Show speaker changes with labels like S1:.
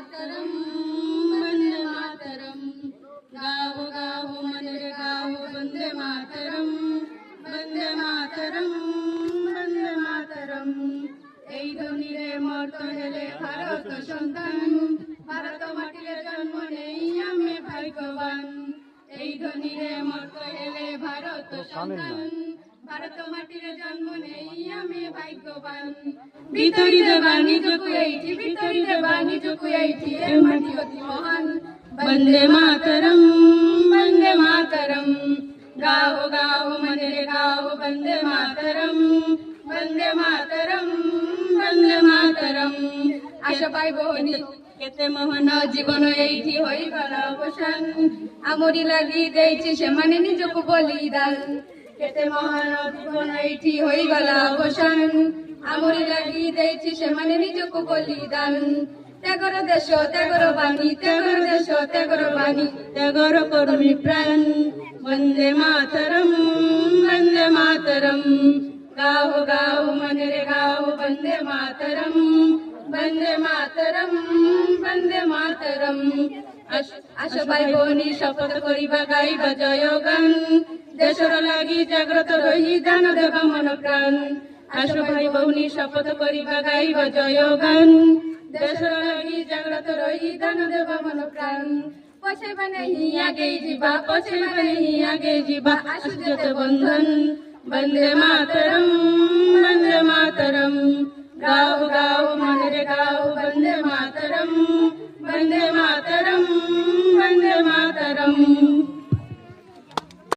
S1: मातरम वंदे मातरम गावो गावो मनरे गावो वंदे मातरम वंदे मातरम वंदे मातरम এই ধ্বনিরে মর্ত হেলে ভারত সন্তান ভারত মাটিরে জন্ম নেই আমি ভাগ্যবান এই ধ্বনিরে মর্ত হেলে ভারত সন্তান ভারত মাটিরে জন্ম নেই আমি ভাগ্যবান ভিতরিরে বাণী জকুয়াইছি ভিতরিরে বাণী জকুয়াইছি এ মাটি অতি মহান বন্দে মাতরম বন্দে মাতরম গাও গাও মনে গাও বন্দে মাতরম বন্দে মাতরম বন্দে মাতরম আশা পাইব কেতে মোহন জীবন এইটি হইবার অবসান আমরি লাগি দেইছি সেমানে নিজକୁ বলিদান কেতে মোহন জীবন এইটি হইগলা অবসান আমরি লাগি দেইছি সেমানে নিজକୁ বলিদান ত্যাগর দেশ ত্যাগর বাণী ত্যাগর দেশ ত্যাগর বাণী ত্যাগর কর্মী প্রাণ বন্দে মাতরম বন্দে মাতরম গাও গাও মনে গাও বন্দে মাতরম বন্দে মাতরম বন্দে মাতরম আশা ভাই ভনী শপথ করিবা গাইবা জয় গান দেশর লাগি জাগ্রত রহি দান দেবা মন প্রাণ আশা ভাই ভনী শপথ করিবা গাইবা জয় গান দেশর লাগি জাগ্রত রহি দান দেবা মন প্রাণ পছাইবা নেহি আগে ଯିବା পছাইবা নেহি আগে ଯିବା আশুযত বন্ধন বন্দে মাতরম বন্দে মাতরম গাও গাও মনে গাও বন্দে মাতরম বন্দে মাতরম বন্দে মাতরম